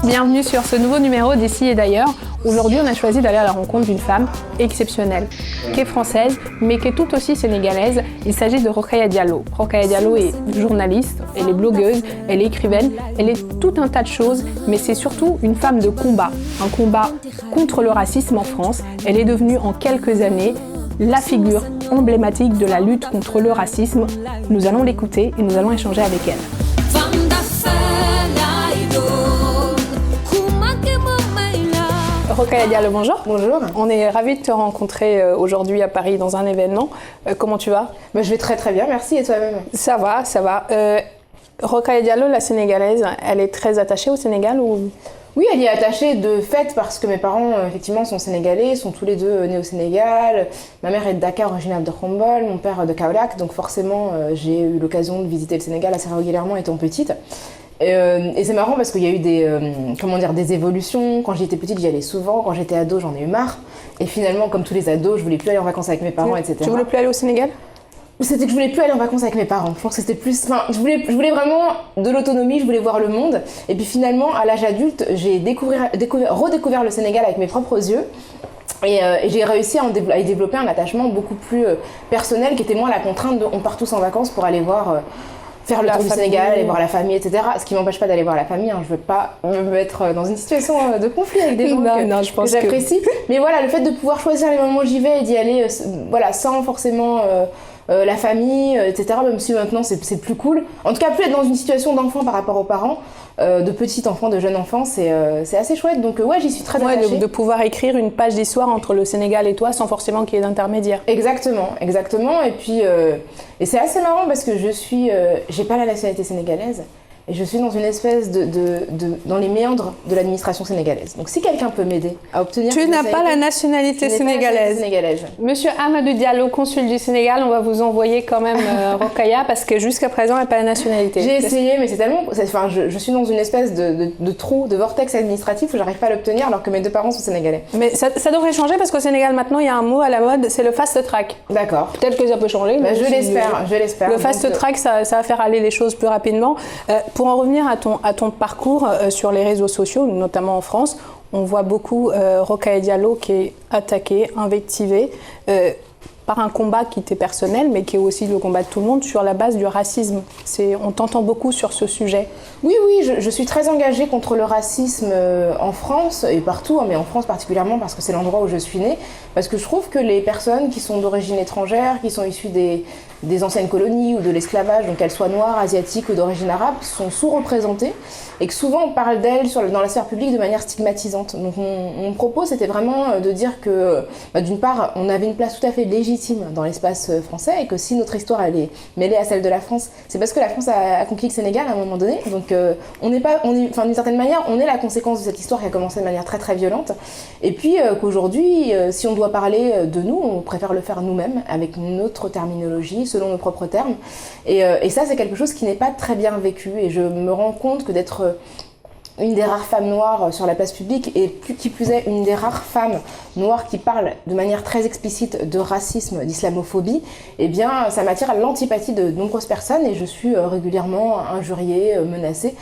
bienvenue sur ce nouveau numéro d'Ici et d'ailleurs. Aujourd'hui, on a choisi d'aller à la rencontre d'une femme exceptionnelle, qui est française, mais qui est tout aussi sénégalaise. Il s'agit de Rokhaya Diallo. Rokhaya Diallo est journaliste, elle est blogueuse, elle est écrivaine, elle est tout un tas de choses, mais c'est surtout une femme de combat. Un combat contre le racisme en France. Elle est devenue en quelques années la figure emblématique de la lutte contre le racisme. Nous allons l'écouter et nous allons échanger avec elle. Rokhaya Diallo, bonjour. Bonjour. On est ravis de te rencontrer aujourd'hui à Paris dans un événement. Comment tu vas? Je vais très très bien, merci. Et toi-même? Ça va, ça va. Rokhaya Diallo, la sénégalaise, elle est très attachée au Sénégal ou... Oui, elle y est attachée de fait parce que mes parents, effectivement, sont sénégalais, sont tous les deux nés au Sénégal. Ma mère est de Dakar, originaire de Khombole, mon père de Kaolack, donc forcément, j'ai eu l'occasion de visiter le Sénégal assez régulièrement étant petite. Et c'est marrant parce qu'il y a eu des évolutions. Quand j'étais petite, j'y allais souvent. Quand j'étais ado, j'en ai eu marre. Et finalement, comme tous les ados, je voulais plus aller en vacances avec mes parents, etc. Tu voulais plus aller au Sénégal? C'était que je voulais plus aller en vacances avec mes parents. Je pense que c'était plus... Enfin, je voulais vraiment de l'autonomie, je voulais voir le monde. Et puis finalement, à l'âge adulte, j'ai redécouvert le Sénégal avec mes propres yeux. Et j'ai réussi à y développer un attachement beaucoup plus personnel, qui était moins la contrainte de on part tous en vacances pour aller voir... faire le tour du Sénégal, aller voir la famille, etc. Ce qui m'empêche pas d'aller voir la famille. Je veux pas me mettre dans une situation de conflit avec des gens que j'apprécie. Mais voilà, le fait de pouvoir choisir les moments où j'y vais et d'y aller sans forcément la famille, etc. Même si maintenant c'est plus cool. En tout cas, plus être dans une situation d'enfant par rapport aux parents, de petits enfants, de jeunes enfants, c'est assez chouette. Donc ouais, j'y suis très attachée. De pouvoir écrire une page d'histoire entre le Sénégal et toi sans forcément qu'il y ait d'intermédiaire. Exactement. Et puis et c'est assez marrant parce que j'ai pas la nationalité sénégalaise. Et je suis dans une espèce dans les méandres de l'administration sénégalaise. Donc si quelqu'un peut m'aider à obtenir... Tu n'as pas la nationalité sénégalaise. Monsieur Amadou Diallo, consul du Sénégal, on va vous envoyer quand même Rokhaya parce que jusqu'à présent, elle n'a pas la nationalité. J'ai essayé, mais c'est tellement... Enfin, je suis dans une espèce de trou, de vortex administratif où j'arrive pas à l'obtenir alors que mes deux parents sont sénégalais. Mais ça devrait changer parce qu'au Sénégal, maintenant, il y a un mot à la mode, c'est le fast track. D'accord. Peut-être que ça peut changer. Je l'espère. Le fast track, ça va faire aller les choses plus rapidement. Pour en revenir à ton parcours sur les réseaux sociaux, notamment en France, on voit beaucoup Rokhaya Diallo qui est attaquée, invectivée par un combat qui était personnel, mais qui est aussi le combat de tout le monde sur la base du racisme. On t'entend beaucoup sur ce sujet. Oui, je suis très engagée contre le racisme en France et partout, mais en France particulièrement parce que c'est l'endroit où je suis née, parce que je trouve que les personnes qui sont d'origine étrangère, qui sont issues des anciennes colonies ou de l'esclavage, donc qu'elles soient noires, asiatiques ou d'origine arabe, sont sous-représentées et que souvent on parle d'elles dans la sphère publique de manière stigmatisante. Donc mon propos, c'était vraiment de dire que d'une part, on avait une place tout à fait légitime dans l'espace français et que si notre histoire elle est mêlée à celle de la France, c'est parce que la France a conquis le Sénégal à un moment donné. Donc d'une certaine manière, on est la conséquence de cette histoire qui a commencé de manière très très violente. Et puis qu'aujourd'hui, si on doit parler de nous, on préfère le faire nous-mêmes avec notre terminologie, selon nos propres termes. Et ça, c'est quelque chose qui n'est pas très bien vécu. Et je me rends compte que d'être une des rares femmes noires sur la place publique et qui plus est une des rares femmes noires qui parlent de manière très explicite de racisme, d'islamophobie, eh bien ça m'attire à l'antipathie de nombreuses personnes et je suis régulièrement injuriée, menacée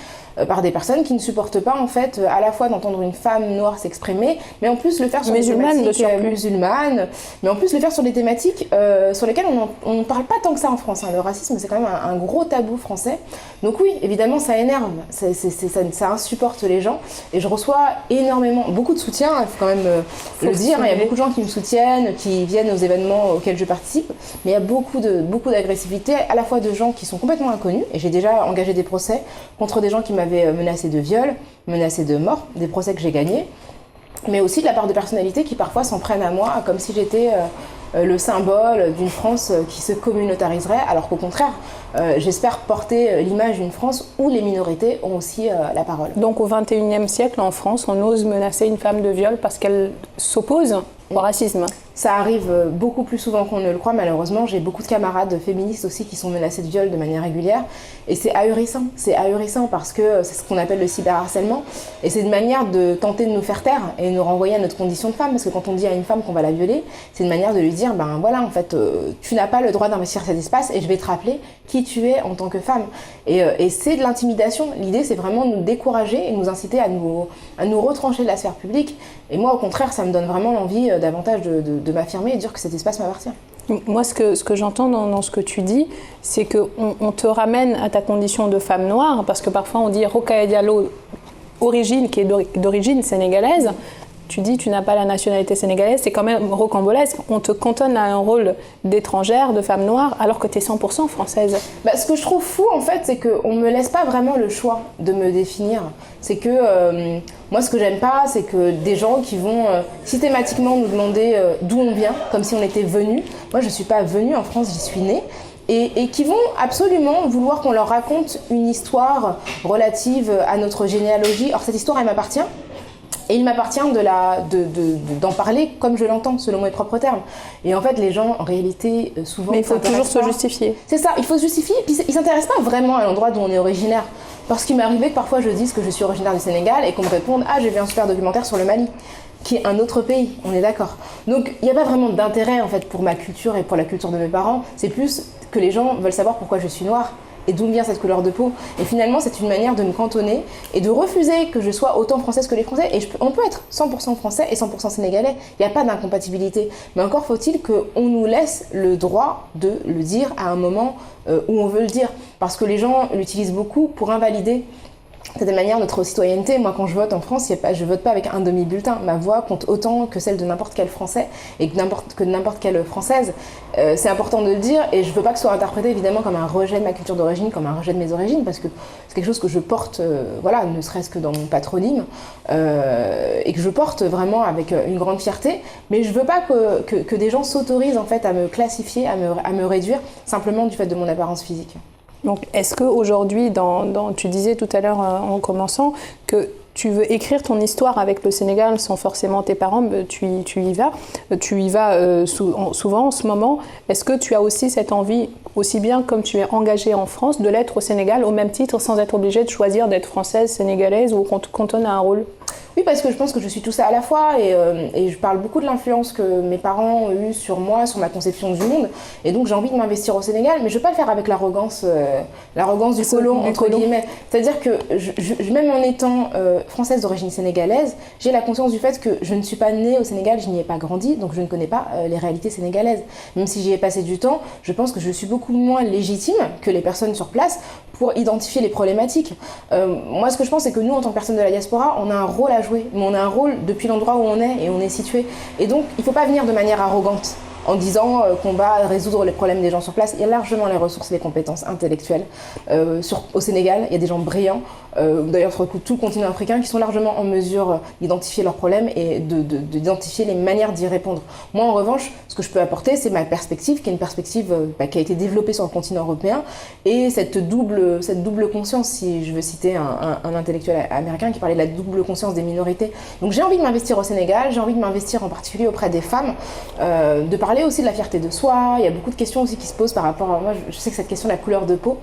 par des personnes qui ne supportent pas en fait à la fois d'entendre une femme noire s'exprimer, mais en plus le faire sur des thématiques musulmanes, mais en plus le faire sur des thématiques sur lesquelles on ne parle pas tant que ça en France. Le racisme c'est quand même un gros tabou français. Donc oui, évidemment ça énerve, ça insupporte les gens et je reçois beaucoup de soutien, il faut quand même le dire. Il y a beaucoup de gens qui me soutiennent, qui viennent aux événements auxquels je participe, mais il y a beaucoup d'agressivité, à la fois de gens qui sont complètement inconnus, et j'ai déjà engagé des procès contre des gens qui m'avaient menacé de viol, menacé de mort, des procès que j'ai gagnés, mais aussi de la part de personnalités qui parfois s'en prennent à moi comme si j'étais le symbole d'une France qui se communautariserait, alors qu'au contraire, j'espère porter l'image d'une France où les minorités ont aussi la parole. Donc au XXIe siècle, en France, on ose menacer une femme de viol parce qu'elle s'oppose au racisme. Ça arrive beaucoup plus souvent qu'on ne le croit, malheureusement. J'ai beaucoup de camarades féministes aussi qui sont menacées de viol de manière régulière. Et c'est ahurissant parce que c'est ce qu'on appelle le cyberharcèlement. Et c'est une manière de tenter de nous faire taire et de nous renvoyer à notre condition de femme. Parce que quand on dit à une femme qu'on va la violer, c'est une manière de lui dire, ben voilà, en fait, tu n'as pas le droit d'investir cet espace et je vais te rappeler qui tu es en tant que femme. Et c'est de l'intimidation. L'idée, c'est vraiment de nous décourager et nous inciter à nous retrancher de la sphère publique. Et moi, au contraire, ça me donne vraiment l'envie davantage de m'affirmer et de dire que cet espace m'appartient. Moi, ce que j'entends dans ce que tu dis, c'est qu'on te ramène à ta condition de femme noire, parce que parfois on dit Rokhaya Diallo, qui est d'origine sénégalaise. Tu dis tu n'as pas la nationalité sénégalaise, c'est quand même rocambolesque. On te cantonne à un rôle d'étrangère, de femme noire, alors que tu es 100% française. Ce que je trouve fou, en fait, c'est qu'on ne me laisse pas vraiment le choix de me définir. C'est que moi, ce que j'aime pas, c'est que des gens qui vont systématiquement nous demander d'où on vient, comme si on était venu. Moi, je ne suis pas venue en France, j'y suis née. Et qui vont absolument vouloir qu'on leur raconte une histoire relative à notre généalogie. Or, cette histoire, elle m'appartient. Et il m'appartient d'en parler comme je l'entends, selon mes propres termes. Et en fait, les gens, en réalité, souvent... Mais il faut toujours se justifier. C'est ça, il faut se justifier. Puis ils ne s'intéressent pas vraiment à l'endroit d'où on est originaire. Parce qu'il m'est arrivé que parfois je dise que je suis originaire du Sénégal et qu'on me réponde « Ah, j'ai vu un super documentaire sur le Mali », qui est un autre pays, on est d'accord. Donc il n'y a pas vraiment d'intérêt en fait pour ma culture et pour la culture de mes parents. C'est plus que les gens veulent savoir pourquoi je suis noire et d'où vient cette couleur de peau. Et finalement, c'est une manière de me cantonner et de refuser que je sois autant française que les Français. Et on peut être 100% français et 100% sénégalais. Il n'y a pas d'incompatibilité. Mais encore faut-il qu'on nous laisse le droit de le dire à un moment où on veut le dire. Parce que les gens l'utilisent beaucoup pour invalider de manière notre citoyenneté. Moi, quand je vote en France, je vote pas avec un demi-bulletin. Ma voix compte autant que celle de n'importe quel Français et que de n'importe quelle Française. C'est important de le dire et je veux pas que ce soit interprété évidemment comme un rejet de ma culture d'origine, comme un rejet de mes origines, parce que c'est quelque chose que je porte, voilà, ne serait-ce que dans mon patronyme, et que je porte vraiment avec une grande fierté. Mais je veux pas que des gens s'autorisent en fait à me classifier, à me réduire simplement du fait de mon apparence physique. Donc, est-ce qu'aujourd'hui, tu disais tout à l'heure en commençant que tu veux écrire ton histoire avec le Sénégal sans forcément tes parents, tu y vas souvent en ce moment. Est-ce que tu as aussi cette envie, aussi bien comme tu es engagée en France, de l'être au Sénégal au même titre sans être obligée de choisir d'être française, sénégalaise ou qu'on te cantonne à un rôle ? Oui, parce que je pense que je suis tout ça à la fois et je parle beaucoup de l'influence que mes parents ont eue sur moi, sur ma conception du monde. Et donc j'ai envie de m'investir au Sénégal, mais je ne veux pas le faire avec l'arrogance du colon, entre guillemets. C'est-à-dire que même en étant française d'origine sénégalaise, j'ai la conscience du fait que je ne suis pas née au Sénégal, je n'y ai pas grandi, donc je ne connais pas les réalités sénégalaises. Même si j'y ai passé du temps, je pense que je suis beaucoup moins légitime que les personnes sur place pour identifier les problématiques. Moi, ce que je pense, c'est que nous, en tant que personnes de la diaspora, on a un rôle à jouer, mais on a un rôle depuis l'endroit où on est et on est situé. Et donc, il ne faut pas venir de manière arrogante en disant qu'on va résoudre les problèmes des gens sur place. Il y a largement les ressources et les compétences intellectuelles. Au Sénégal, il y a des gens brillants, d'ailleurs sur tout le continent africain, qui sont largement en mesure d'identifier leurs problèmes et d'identifier les manières d'y répondre. Moi, en revanche, ce que je peux apporter, c'est ma perspective, qui est une perspective qui a été développée sur le continent européen, et cette double conscience, si je veux citer un intellectuel américain qui parlait de la double conscience des minorités. Donc j'ai envie de m'investir au Sénégal, j'ai envie de m'investir en particulier auprès des femmes, de parler aussi de la fierté de soi. Il y a beaucoup de questions aussi qui se posent par rapport à moi. Je sais que cette question de la couleur de peau,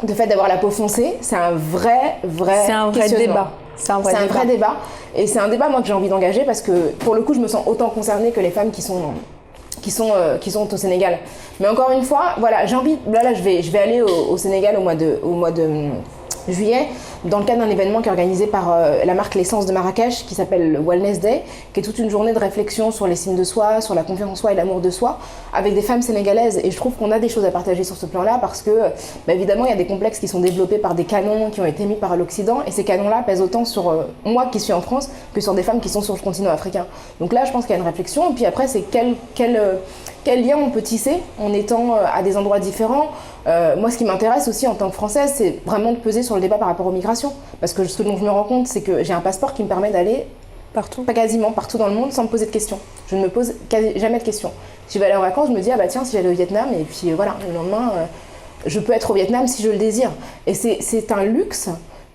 le fait d'avoir la peau foncée, c'est un vrai débat. C'est un vrai débat. Et c'est un débat, moi, que j'ai envie d'engager parce que, pour le coup, je me sens autant concernée que les femmes qui sont au Sénégal. Mais encore une fois, voilà, j'ai envie... Là, je vais aller au Sénégal au mois de juillet, dans le cadre d'un événement qui est organisé par la marque L'Essence de Marrakech, qui s'appelle Wellness Day, qui est toute une journée de réflexion sur l'estime de soi, sur la confiance en soi et l'amour de soi, avec des femmes sénégalaises. Et je trouve qu'on a des choses à partager sur ce plan-là, parce que, évidemment, il y a des complexes qui sont développés par des canons qui ont été mis par l'Occident, et ces canons-là pèsent autant sur moi qui suis en France, que sur des femmes qui sont sur le continent africain. Donc là, je pense qu'il y a une réflexion, et puis après, c'est quel lien on peut tisser en étant à des endroits différents. Moi, ce qui m'intéresse aussi en tant que Française, c'est vraiment de peser sur le débat par rapport aux migrations. Parce que ce dont je me rends compte, c'est que j'ai un passeport qui me permet d'aller partout, pas quasiment partout dans le monde, sans me poser de questions. Je ne me pose jamais de questions. Si je vais aller en vacances, je me dis, ah bah tiens, si j'allais au Vietnam, et puis voilà, le lendemain, je peux être au Vietnam si je le désire. Et c'est un luxe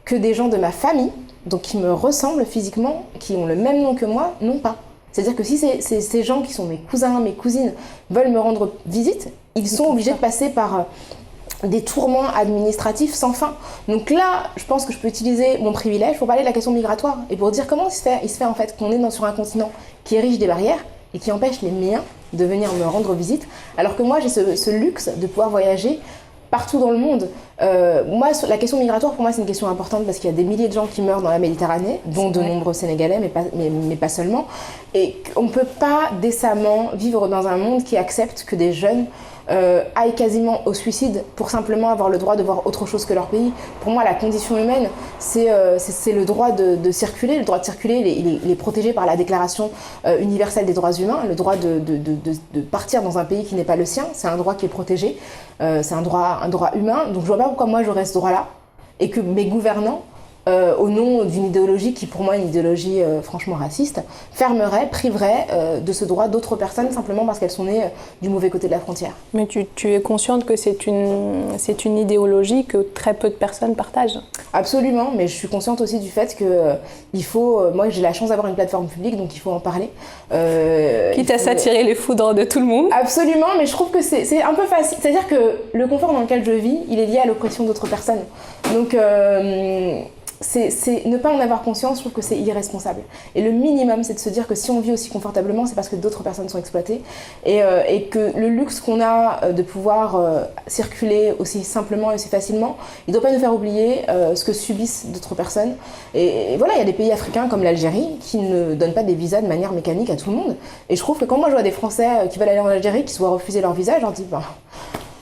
que des gens de ma famille, donc qui me ressemblent physiquement, qui ont le même nom que moi, n'ont pas. C'est-à-dire que si ces gens qui sont mes cousins, mes cousines veulent me rendre visite, ils sont obligés de passer par des tourments administratifs sans fin. Donc là, je pense que je peux utiliser mon privilège pour parler de la question migratoire et pour dire comment il se fait en fait qu'on est sur un continent qui érige des barrières et qui empêche les miens de venir me rendre visite, alors que moi j'ai ce luxe de pouvoir voyager partout dans le monde. Moi, la question migratoire, pour moi, c'est une question importante parce qu'il y a des milliers de gens qui meurent dans la Méditerranée, dont de nombreux Sénégalais, mais pas seulement. Et on ne peut pas décemment vivre dans un monde qui accepte que des jeunes aillent quasiment au suicide pour simplement avoir le droit de voir autre chose que leur pays. Pour moi, la condition humaine, c'est le droit de circuler. Le droit de circuler, il est protégé par la Déclaration universelle des droits humains, le droit de partir dans un pays qui n'est pas le sien. C'est un droit qui est protégé, c'est un droit humain. Donc je vois pas pourquoi moi j'aurais ce droit-là et que mes gouvernants, au nom d'une idéologie qui pour moi est une idéologie franchement raciste, priverait de ce droit d'autres personnes simplement parce qu'elles sont nées du mauvais côté de la frontière. Mais tu es consciente que c'est une idéologie que très peu de personnes partagent? Absolument, mais je suis consciente aussi du fait que il faut, moi j'ai la chance d'avoir une plateforme publique, donc il faut en parler. Quitte à s'attirer les foudres de tout le monde. Absolument, mais je trouve que c'est un peu facile. C'est-à-dire que le confort dans lequel je vis, il est lié à l'oppression d'autres personnes. Donc ne pas en avoir conscience, je trouve que c'est irresponsable. Et le minimum, c'est de se dire que si on vit aussi confortablement, c'est parce que d'autres personnes sont exploitées et que le luxe qu'on a de pouvoir circuler aussi simplement et aussi facilement, il ne doit pas nous faire oublier ce que subissent d'autres personnes. Et voilà, il y a des pays africains comme l'Algérie qui ne donnent pas des visas de manière mécanique à tout le monde. Et je trouve que quand moi je vois des Français qui veulent aller en Algérie, qui se voient refuser leur visa, je leur dis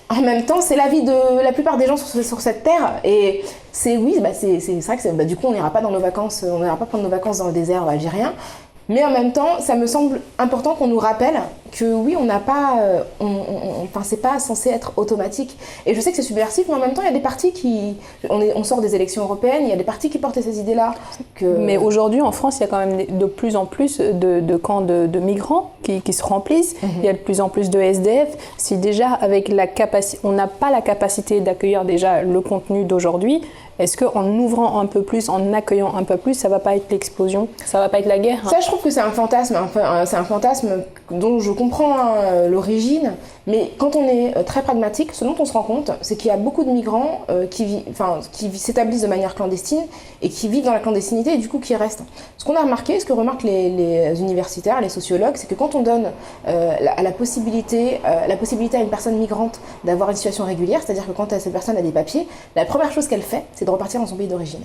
en même temps, c'est la vie de la plupart des gens sur cette terre. Et c'est vrai que du coup, on n'ira pas dans nos vacances, on n'ira pas prendre nos vacances dans le désert algérien. Mais en même temps, ça me semble important qu'on nous rappelle que oui, on n'a pas, c'est pas censé être automatique. Et je sais que c'est subversif, mais en même temps, il y a des partis on sort des élections européennes, il y a des partis qui portent ces idées-là. Mais aujourd'hui, en France, il y a quand même de plus en plus de camps de migrants qui se remplissent. Il y a de plus en plus de SDF. Si déjà, avec on n'a pas la capacité d'accueillir déjà le contenu d'aujourd'hui, est-ce qu'en ouvrant un peu plus, en accueillant un peu plus, ça ne va pas être l'explosion? Ça ne va pas être la guerre? Ça, je trouve que c'est un fantasme. C'est un fantasme dont je comprends l'origine. Mais quand on est très pragmatique, ce dont on se rend compte, c'est qu'il y a beaucoup de migrants qui s'établissent de manière clandestine et qui vivent dans la clandestinité et du coup qui restent. Ce qu'on a remarqué, ce que remarquent les universitaires, les sociologues, c'est que quand on donne la possibilité à une personne migrante d'avoir une situation régulière, c'est-à-dire que quand cette personne a des papiers, la première chose qu'elle fait, c'est de repartir dans son pays d'origine.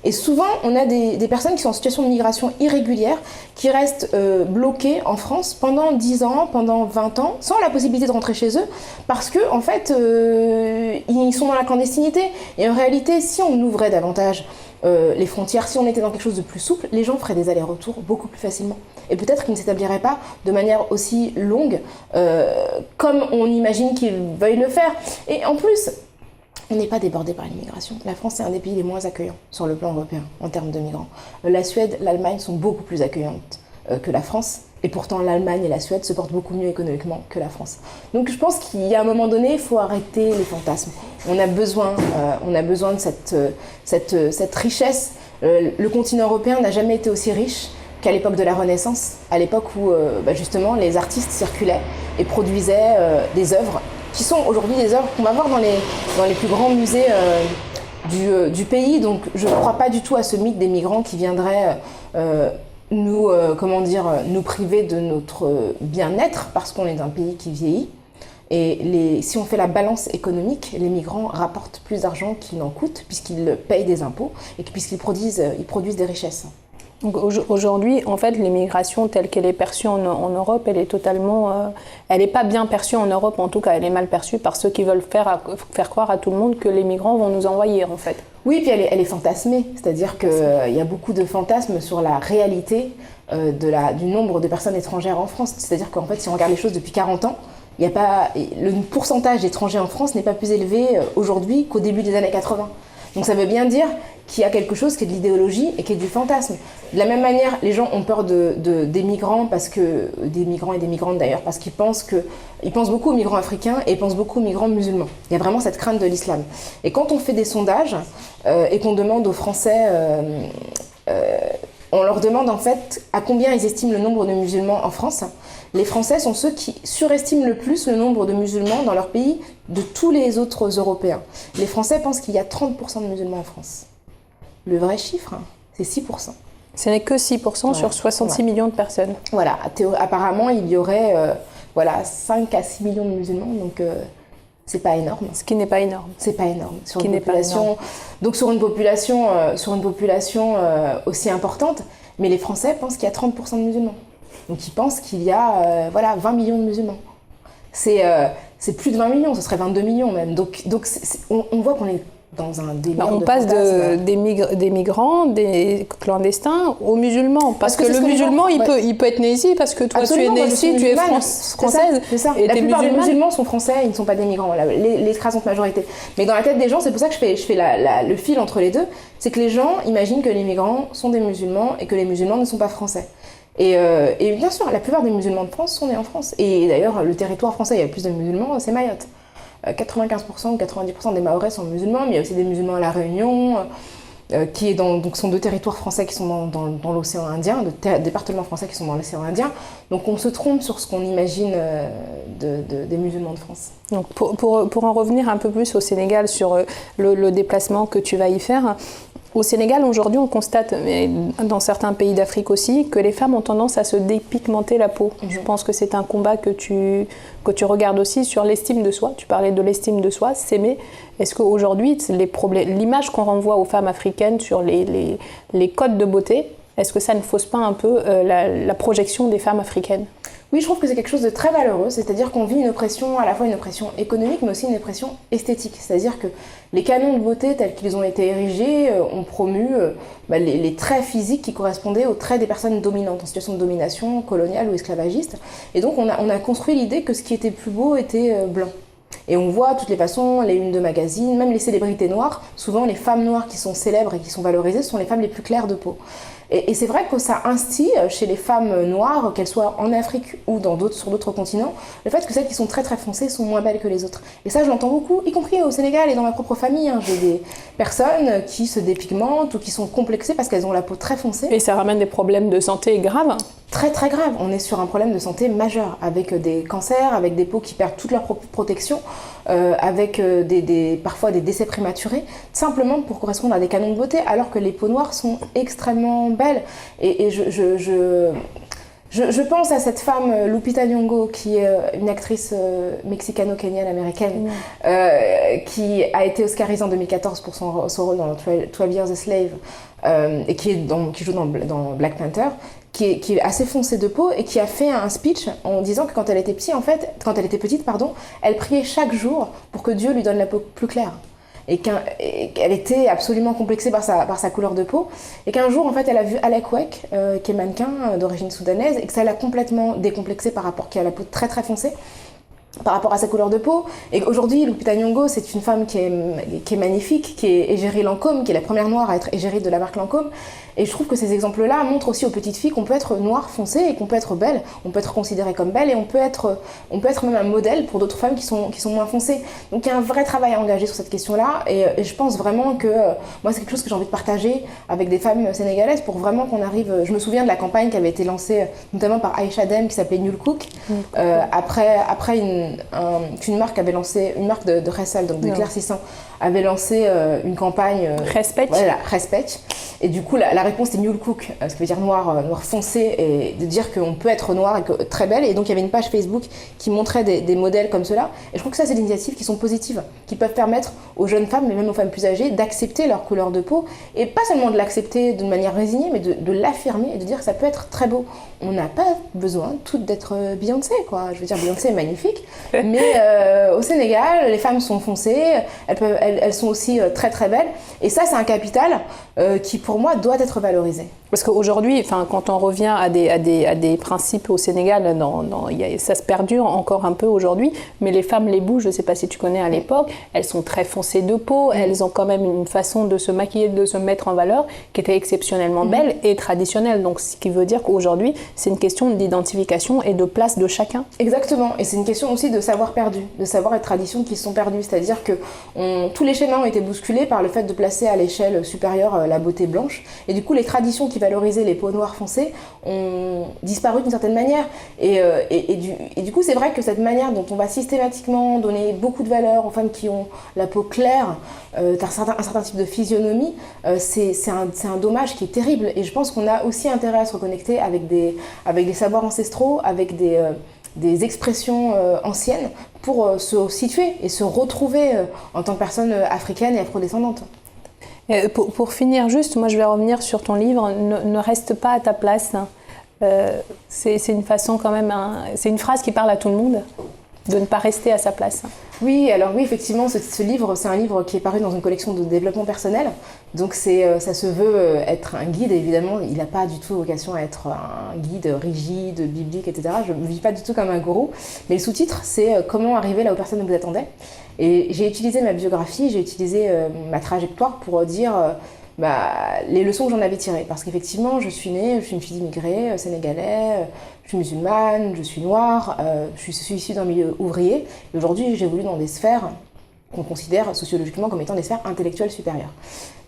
Et souvent, on a des personnes qui sont en situation de migration irrégulière, qui restent bloquées en France pendant 10 ans, pendant 20 ans, sans la possibilité de rentrer chez eux, parce que en fait, ils sont dans la clandestinité. Et en réalité, si on ouvrait davantage les frontières, si on était dans quelque chose de plus souple, les gens feraient des allers-retours beaucoup plus facilement. Et peut-être qu'ils ne s'établiraient pas de manière aussi longue, comme on imagine qu'ils veuillent le faire. Et en plus, on n'est pas débordé par l'immigration. La France est un des pays les moins accueillants sur le plan européen en termes de migrants. La Suède, l'Allemagne sont beaucoup plus accueillantes que la France. Et pourtant, l'Allemagne et la Suède se portent beaucoup mieux économiquement que la France. Donc je pense qu'il y a un moment donné, il faut arrêter les fantasmes. On a besoin de cette richesse. Le continent européen n'a jamais été aussi riche qu'à l'époque de la Renaissance, à l'époque où justement les artistes circulaient et produisaient des œuvres qui sont aujourd'hui des œuvres qu'on va voir dans les plus grands musées du pays. Donc je ne crois pas du tout à ce mythe des migrants qui viendraient nous priver de notre bien-être parce qu'on est un pays qui vieillit. Et si on fait la balance économique, les migrants rapportent plus d'argent qu'ils n'en coûtent puisqu'ils payent des impôts et puisqu'ils produisent des richesses. Donc aujourd'hui, en fait, l'immigration telle qu'elle est perçue en Europe, elle est totalement... elle n'est pas bien perçue en Europe, en tout cas, elle est mal perçue par ceux qui veulent faire croire à tout le monde que les migrants vont nous envahir, en fait. Oui, puis elle est fantasmée, c'est-à-dire qu'il y a beaucoup de fantasmes sur la réalité du nombre de personnes étrangères en France. C'est-à-dire qu'en fait, si on regarde les choses depuis 40 ans, le pourcentage d'étrangers en France n'est pas plus élevé aujourd'hui qu'au début des années 80. Donc ça veut bien dire qu'il y a quelque chose qui est de l'idéologie et qui est du fantasme. De la même manière, les gens ont peur des migrants, des migrants et des migrantes d'ailleurs, parce qu'ils pensent beaucoup aux migrants africains et ils pensent beaucoup aux migrants musulmans. Il y a vraiment cette crainte de l'islam. Et quand on fait des sondages et qu'on demande aux Français on leur demande en fait à combien ils estiment le nombre de musulmans en France. Les Français sont ceux qui surestiment le plus le nombre de musulmans dans leur pays de tous les autres Européens. Les Français pensent qu'il y a 30% de musulmans en France. Le vrai chiffre, c'est 6%. Ce n'est que 6% sur 66 millions de personnes. Voilà, apparemment il y aurait 5 à 6 millions de musulmans, donc c'est pas énorme. Ce qui n'est pas énorme. C'est pas énorme. Sur une population, donc sur une population aussi importante, mais les Français pensent qu'il y a 30% de musulmans. Donc ils pensent qu'il y a 20 millions de musulmans. C'est plus de 20 millions, ce serait 22 millions même. Donc on voit qu'on est dans un délire on passe des migrants, des clandestins aux musulmans. Parce que le musulman, il peut être né ici, parce que toi, absolument, tu es né ici, tu es française. C'est ça. La plupart des musulmans sont français, ils ne sont pas des migrants, l'écrasante majorité. Mais dans la tête des gens, c'est pour ça que je fais le fil entre les deux, c'est que les gens imaginent que les migrants sont des musulmans et que les musulmans ne sont pas français. Et bien sûr, la plupart des musulmans de France sont nés en France. Et d'ailleurs, le territoire français, il y a plus de musulmans, c'est Mayotte. 95% ou 90% des Mahorais sont musulmans, mais il y a aussi des musulmans à La Réunion, donc sont deux territoires français qui sont dans l'océan Indien, deux départements français qui sont dans l'océan Indien. Donc on se trompe sur ce qu'on imagine des musulmans de France. Donc pour en revenir un peu plus au Sénégal, sur le déplacement que tu vas y faire, au Sénégal, aujourd'hui, on constate, mais dans certains pays d'Afrique aussi, que les femmes ont tendance à se dépigmenter la peau. Je pense que c'est un combat que tu regardes aussi sur l'estime de soi. Tu parlais de l'estime de soi, s'aimer. Est-ce qu'aujourd'hui, l'image qu'on renvoie aux femmes africaines sur les codes de beauté, est-ce que ça ne fausse pas un peu la projection des femmes africaines ? Oui, je trouve que c'est quelque chose de très valeureux, c'est-à-dire qu'on vit une oppression, à la fois une oppression économique, mais aussi une oppression esthétique. C'est-à-dire que les canons de beauté tels qu'ils ont été érigés ont promu les traits physiques qui correspondaient aux traits des personnes dominantes, en situation de domination coloniale ou esclavagiste. Et donc on a construit l'idée que ce qui était plus beau était blanc. Et on voit de toutes les façons, les unes de magazines, même les célébrités noires, souvent les femmes noires qui sont célèbres et qui sont valorisées, ce sont les femmes les plus claires de peau. Et c'est vrai que ça instille chez les femmes noires, qu'elles soient en Afrique ou sur d'autres continents, le fait que celles qui sont très très foncées sont moins belles que les autres. Et ça, je l'entends beaucoup, y compris au Sénégal et dans ma propre famille. J'ai des personnes qui se dépigmentent ou qui sont complexées parce qu'elles ont la peau très foncée. Et ça ramène des problèmes de santé graves. Très très grave. On est sur un problème de santé majeur, avec des cancers, avec des peaux qui perdent toute leur protection, avec parfois des décès prématurés, simplement pour correspondre à des canons de beauté, alors que les peaux noires sont extrêmement belles. Et je pense à cette femme, Lupita Nyong'o, qui est une actrice mexicano-kenyane américaine, qui a été oscarisée en 2014 pour son rôle dans 12 Years a Slave, et qui joue dans Black Panther, qui est assez foncée de peau et qui a fait un speech en disant que quand elle était petite, elle priait chaque jour pour que Dieu lui donne la peau plus claire. Et qu'elle était absolument complexée par sa couleur de peau, et qu'un jour en fait elle a vu Alek Wek, qui est mannequin d'origine soudanaise, et que ça l'a complètement décomplexée qui a la peau très très foncée par rapport à sa couleur de peau. Et aujourd'hui, Lupita Nyong'o, c'est une femme qui est magnifique, qui est égérie Lancôme, qui est la première noire à être égérie de la marque Lancôme. Et je trouve que ces exemples-là montrent aussi aux petites filles qu'on peut être noire foncée et qu'on peut être belle, on peut être considérée comme belle, et on peut être même un modèle pour d'autres femmes qui sont moins foncées. Donc il y a un vrai travail à engager sur cette question-là, et je pense vraiment que moi c'est quelque chose que j'ai envie de partager avec des femmes sénégalaises pour vraiment qu'on arrive. Je me souviens de la campagne qui avait été lancée notamment par Aïcha Dem qui s'appelait Nul Cook, après qu'une marque avait lancé, une marque de Ressal, donc d'éclaircissant, avait lancé une campagne Respect. Voilà, Respect. Et du coup la réponse était Nul Cook, ce qui veut dire noir foncé, et de dire qu'on peut être noir et très belle. Et donc il y avait une page Facebook qui montrait des modèles comme cela. Et je trouve que ça, c'est des initiatives qui sont positives, qui peuvent permettre aux jeunes femmes, mais même aux femmes plus âgées, d'accepter leur couleur de peau, et pas seulement de l'accepter d'une manière résignée, mais de l'affirmer et de dire que ça peut être très beau. On n'a pas besoin toutes d'être Beyoncé, quoi. Je veux dire, Beyoncé est magnifique, mais au Sénégal, les femmes sont foncées, elles sont aussi très très belles, et ça, c'est un capital qui, pour moi, doit être valorisé. Parce qu'aujourd'hui, quand on revient à des principes au Sénégal, ça se perdure encore un peu aujourd'hui, mais les femmes les bouges, je ne sais pas si tu connais à l'époque, elles sont très foncées de peau, elles ont quand même une façon de se maquiller, de se mettre en valeur qui était exceptionnellement belle et traditionnelle. Donc, ce qui veut dire qu'aujourd'hui, c'est une question d'identification et de place de chacun. Exactement, et c'est une question aussi de savoir perdu, de savoir et de traditions qui sont perdues. C'est-à-dire que tous les schémas ont été bousculés par le fait de placer à l'échelle supérieure la beauté blanche, et du coup, les traditions qui qui valorisaient les peaux noires foncées ont disparu d'une certaine manière. Et du coup, c'est vrai que cette manière dont on va systématiquement donner beaucoup de valeur aux femmes qui ont la peau claire, un certain type de physionomie, c'est un dommage qui est terrible. Et je pense qu'on a aussi intérêt à se reconnecter avec des savoirs ancestraux, avec des expressions anciennes pour se situer et se retrouver en tant que personne africaine et afrodescendante. Pour finir juste, moi je vais revenir sur ton livre, ne reste pas à ta place. C'est une façon quand même, c'est une phrase qui parle à tout le monde, de ne pas rester à sa place. Oui, alors oui, effectivement, ce livre, c'est un livre qui est paru dans une collection de développement personnel. Donc ça se veut être un guide, évidemment, il n'a pas du tout vocation à être un guide rigide, biblique, etc. Je ne vis pas du tout comme un gourou. Mais le sous-titre, c'est « Comment arriver là où personne ne vous attendait ». Et j'ai utilisé ma biographie, j'ai utilisé ma trajectoire pour dire les leçons que j'en avais tirées. Parce qu'effectivement, je suis une fille d'immigrés, sénégalais, je suis musulmane, je suis noire, je suis issue d'un milieu ouvrier. Et aujourd'hui, j'évolue dans des sphères qu'on considère sociologiquement comme étant des sphères intellectuelles supérieures.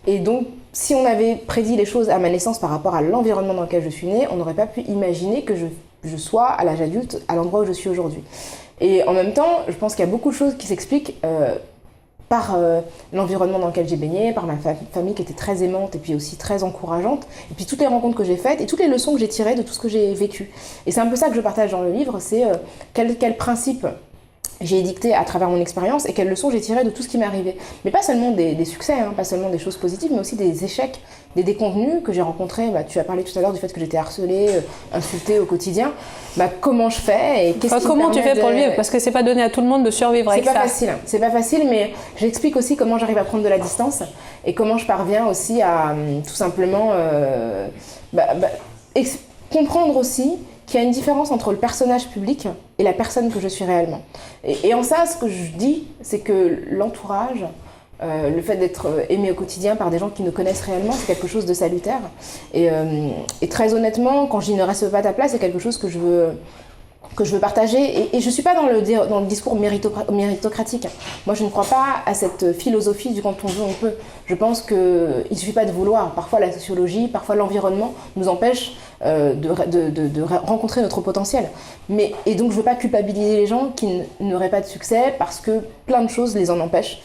Et donc, si on avait prédit les choses à ma naissance par rapport à l'environnement dans lequel je suis née, on n'aurait pas pu imaginer que je sois, à l'âge adulte, à l'endroit où je suis aujourd'hui. Et en même temps, je pense qu'il y a beaucoup de choses qui s'expliquent par l'environnement dans lequel j'ai baigné, par ma famille qui était très aimante et puis aussi très encourageante, et puis toutes les rencontres que j'ai faites et toutes les leçons que j'ai tirées de tout ce que j'ai vécu. Et c'est un peu ça que je partage dans le livre, c'est quel principe j'ai édicté à travers mon expérience et quelles leçons j'ai tirées de tout ce qui m'est arrivé. Mais pas seulement des succès, pas seulement des choses positives, mais aussi des échecs, des déconvenus que j'ai rencontrés. Tu as parlé tout à l'heure du fait que j'étais harcelée, insultée au quotidien. Comment je fais et qu'est-ce qui comment tu fais pour le vivre? Parce que c'est pas donné à tout le monde de survivre avec ça. C'est pas facile, mais j'explique aussi comment j'arrive à prendre de la distance et comment je parviens aussi à tout simplement comprendre aussi qu'il y a une différence entre le personnage public et la personne que je suis réellement. Et en ça, ce que je dis, c'est que l'entourage, le fait d'être aimé au quotidien par des gens qui nous connaissent réellement, c'est quelque chose de salutaire. Et très honnêtement, quand je dis ne reste pas à ta place, c'est quelque chose que je veux partager. Et je ne suis pas dans le discours méritocratique. Moi, je ne crois pas à cette philosophie du quand on veut, on peut. Je pense qu'il ne suffit pas de vouloir. Parfois, la sociologie, parfois l'environnement nous empêche de rencontrer notre potentiel. Et donc, je ne veux pas culpabiliser les gens qui n'auraient pas de succès parce que plein de choses les en empêchent.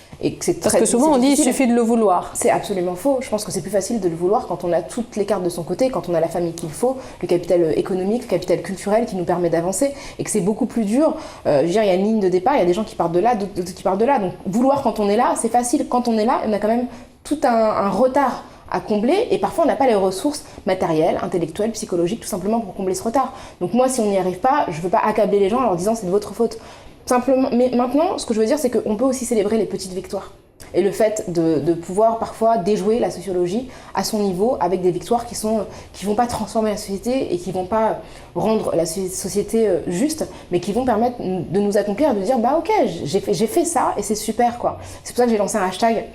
Parce que souvent on dit il suffit de le vouloir. C'est absolument faux. Je pense que c'est plus facile de le vouloir quand on a toutes les cartes de son côté, quand on a la famille qu'il faut, le capital économique, le capital culturel qui nous permet d'avancer, et que c'est beaucoup plus dur. Je veux dire, il y a une ligne de départ, il y a des gens qui partent de là, d'autres qui partent de là. Donc vouloir quand on est là, c'est facile. Quand on est là, on a quand même tout un retard à combler, et parfois on n'a pas les ressources matérielles, intellectuelles, psychologiques, tout simplement pour combler ce retard. Donc moi, si on n'y arrive pas, je ne veux pas accabler les gens en leur disant c'est de votre faute. Simplement, mais maintenant, ce que je veux dire, c'est qu'on peut aussi célébrer les petites victoires. Et le fait de pouvoir parfois déjouer la sociologie à son niveau avec des victoires qui vont pas transformer la société et qui vont pas rendre la société juste, mais qui vont permettre de nous accomplir, de dire ok, j'ai fait ça et c'est super quoi. C'est pour ça que j'ai lancé un hashtag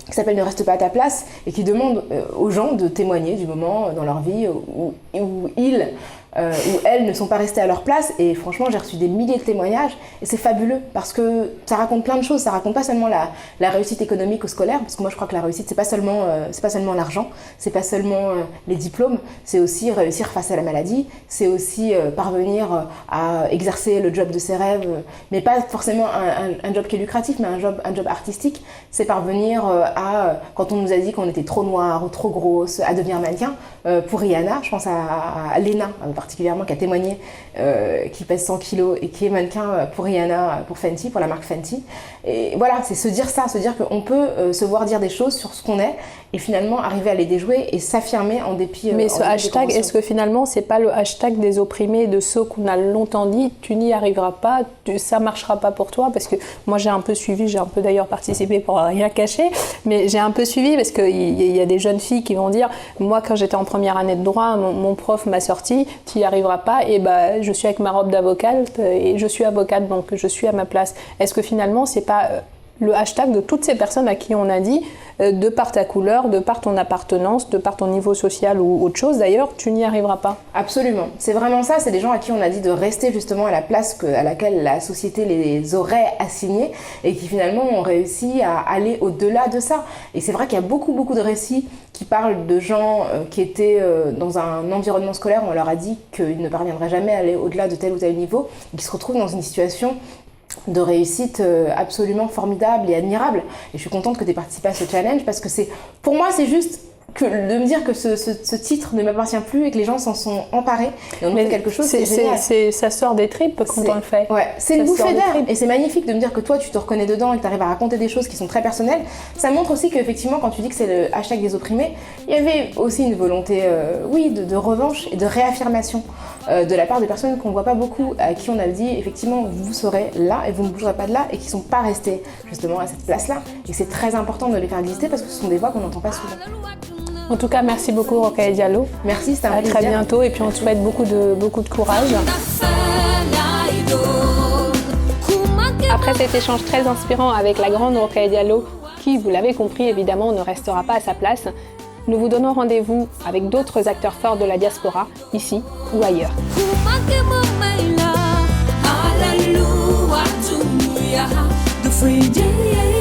qui s'appelle « Ne reste pas à ta place » et qui demande aux gens de témoigner du moment dans leur vie où ils où elles ne sont pas restées à leur place. Et franchement, j'ai reçu des milliers de témoignages et c'est fabuleux parce que ça raconte plein de choses. Ça raconte pas seulement la réussite économique ou scolaire, parce que moi je crois que la réussite c'est pas seulement l'argent, c'est pas seulement les diplômes, c'est aussi réussir face à la maladie, c'est aussi parvenir à exercer le job de ses rêves, mais pas forcément un job qui est lucratif, mais un job artistique. C'est parvenir à, quand on nous a dit qu'on était trop noire ou trop grosse, à devenir mannequin. Pour Rihanna, je pense à Lena particulièrement, qui a témoigné, qui pèse 100 kilos et qui est mannequin pour Rihanna, pour Fenty, pour la marque Fenty. Et voilà, c'est se dire qu'on peut se voir dire des choses sur ce qu'on est et finalement arriver à les déjouer et s'affirmer en dépit. Mais ce hashtag, est-ce que finalement c'est pas le hashtag des opprimés, de ceux qu'on a longtemps dit tu n'y arriveras pas, ça marchera pas pour toi? Parce que moi j'ai un peu suivi, j'ai un peu d'ailleurs participé pour rien cacher, mais j'ai un peu suivi parce qu'il y a des jeunes filles qui vont dire moi quand j'étais en première année de droit, mon prof m'a sorti tu n'y arriveras pas, et je suis avec ma robe d'avocate et je suis avocate donc je suis à ma place. Est-ce que finalement c'est pas le hashtag de toutes ces personnes à qui on a dit de par ta couleur, de par ton appartenance, de par ton niveau social ou autre chose d'ailleurs, tu n'y arriveras pas. Absolument. C'est vraiment ça. C'est des gens à qui on a dit de rester justement à la place à laquelle la société les aurait assignés et qui finalement ont réussi à aller au-delà de ça. Et c'est vrai qu'il y a beaucoup de récits qui parlent de gens qui étaient dans un environnement scolaire où on leur a dit qu'ils ne parviendraient jamais à aller au-delà de tel ou tel niveau et qui se retrouvent dans une situation de réussite absolument formidable et admirable. Et je suis contente que tu aies participé à ce challenge parce que pour moi, c'est juste de me dire que ce titre ne m'appartient plus et que les gens s'en sont emparés et on en fait quelque chose, c'est génial. Ça sort des tripes quand on le fait. Ouais, c'est une bouffée d'air et c'est magnifique de me dire que toi tu te reconnais dedans et que tu arrives à raconter des choses qui sont très personnelles. Ça montre aussi qu'effectivement quand tu dis que c'est le hashtag des opprimés, il y avait aussi une volonté de revanche et de réaffirmation de la part de personnes qu'on voit pas beaucoup, à qui on a dit effectivement vous serez là et vous ne bougerez pas de là et qui sont pas restés justement à cette place-là. Et c'est très important de les faire exister parce que ce sont des voix qu'on n'entend pas souvent. En tout cas, merci beaucoup Rokhaya Diallo. Merci, c'était un plaisir. À très bientôt et puis on te souhaite beaucoup de courage. Après cet échange très inspirant avec la grande Rokhaya Diallo, qui, vous l'avez compris, évidemment, ne restera pas à sa place, nous vous donnons rendez-vous avec d'autres acteurs forts de la diaspora, ici ou ailleurs. The free day.